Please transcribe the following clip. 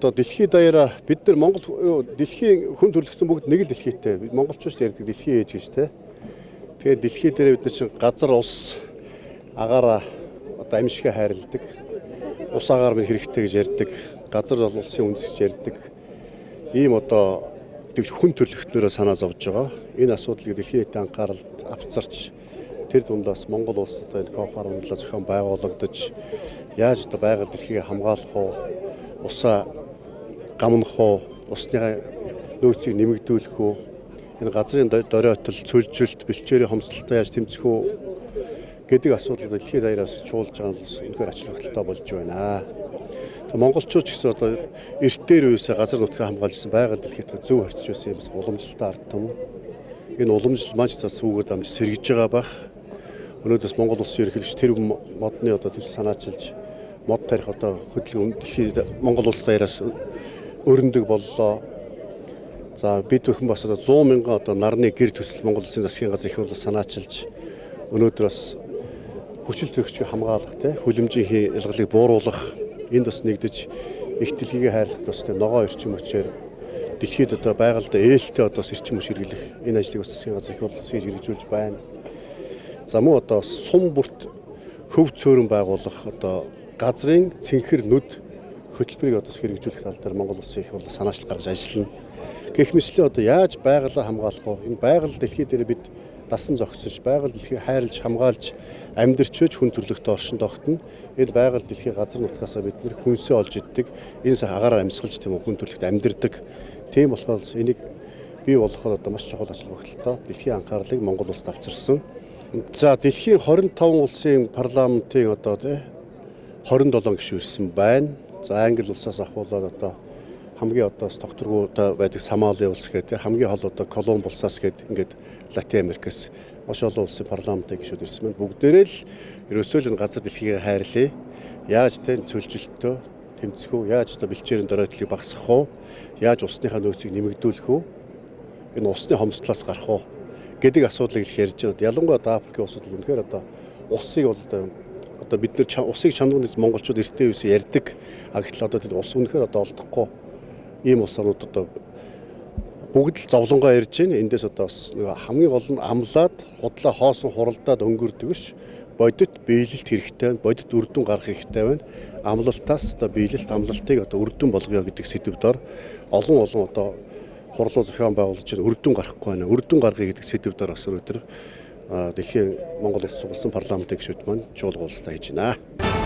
одоо дэлхийд даяараа бид нар Монгол дэлхийн хүн төрөлхтөн бүгд нэг л дэлхийтэй. Монголчууд ярьдаг дэлхий ээж гэж тэ. Тэгээд дэлхий дээр бид нар чинь газар ус агаараа одоо амьсгаа хайрладаг. Ус агаар минь хэрэгтэй гэж ярьдаг. Газар бол улсын үндэс гэж ярьдаг. Ийм одоо хүн төрөлхтнөрөө санаа зовж байгаа. Энэ асуудлыг дэлхийн нийтийн анхааралд авцарч тэр дундаас Монгол улс одоо энэ КОП 17 зохион байгуулагдаж яаж одоо байгаль дэлхийг хамгаалах уу, усаа гамнах уу, усны нөөцийг нэмэгдүүлэх үү, энэ газрын доройтол, цөлжилт, бэлчээрийн хомсдолтой яаж тэмцэх үү гэдэг асуудлыг дэлхийд даяараас чуулж байгаа нь үнэхээр ач холбогдолтой болж байна. Монголчууд ч гэсэн одоо эрт дээр үеэсээ газар нутгийг хамгаалжсэн байгаль дэлхийд зөв харьцаж байсан юм уламжлалтай ард түмэн. Энэ уламжлал маань ч цэцүүгээр дамж сэргэж байгаа байх. Өнөөдрөөс Монгол улсын ерөнхийлөгч тэр модны одоо төсөл санаачилж мод тарих одоо хөдөлгөөн дэлхийд Монгол улс даяараас өрнөдөг боллоо. За бид бүхэн бас одоо 100 мянган одоо нарны гэр төсөл Монгол улсын засгийн газар их хурлаар санаачилж өнөөдрөөс хүчил төрөгчийг хамгаалах те хүлэмжийн ялгалыг бууруулах энд бас нэгдэж их дэлхийгээ хайрлах тустай ногоо эрчим хүчээр дэлхийд одоо байгальд ээлтэй одоо эрчим хүч хэрэглэх энэ ажлыг бас засгийн газар их хурлаас хийж хэрэгжүүлж байна. За мөн одоо сум бүрт хөв цөөрөн байгуулах одоо газрын цэнхэр нүд хөтөлбөрийг одоо хэрэгжүүлэх тал дээр Монгол улсын их хурлаас санаачлал гаргаж ажиллана. Гэх мэтлээ одоо яаж байгалаа хамгаалах вэ? Энэ байгаль дэлхий дээр бид дасан зохицож, байгаль дэлхийг хайрлаж, хамгаалж амьдарч байж хүн төрлөختөө оршин тогтно. Энэ байгаль дэлхийн газар нутгаасаа бид нэр хүнсээ олж иддэг. Энэ агаараар амьсгалж тийм хүн төрлөخت амьдардаг. Тийм болохоор энийг бий болгоход одоо маш чухал ажил багталтай. Дэлхийн анхаарлыг Монгол улсад авчирсан. За дэлхийн 25 улсын парламентын одоо 27 гишүүн ирсэн байна. За Англи улсаас ахуулаад одоо хамгийн одоос тогтворгуудаа байдаг Сомали улс гэдэг хамгийн хол одоо Колумб улсаас гэдэг ингээд Латин Америкээс маш олон улсын парламентын гишүүд ирсэн байна. Бүгдээрээ л ерөөсөө л энэ газар дэлхийг хайрлаа. Яаж тэн цөлжилтөө тэмцэх үү? Яаж одоо бэлчээрийн доройтлыг багасгах уу? Яаж усныхаа нөөцийг нэмэгдүүлэх үү? Энэ усны хомсдлоос гарах уу гэдэг асуудлыг их ярьж байна. Ялангуяа Африкийн улсууд үнэхээр одоо усыг бол одоо бид нар усыг чанарыг монголчууд эртний үеэс ярьдаг. Гэтэл одоо тэр ус үнэхээр одоо олдохгүй. Ийм улс орнууд одоо бүгд л зовлонгоо ярьж байна. Эндээс одоо хамгийн гол нь амлаад худлаа хоосон хуралдаад өнгөрдөг биш. Бодит биелэлт хэрэгтэй байна. Бодит үрдүн гарах хэрэгтэй байна. Амлалтаас одоо биелэлт амлалтыг одоо үрдүн болгоё гэдэг сэдвээр олон одоо хурлуу зохион байгуулж байна. Үрдүн гарахгүй байна. Үрдүн гаргая гэдэг сэдвээр бас өнөөдөр дэлхийн Монгол улс улсын парламентын гишүүд маань чуулга уулзалтаа хийж байна.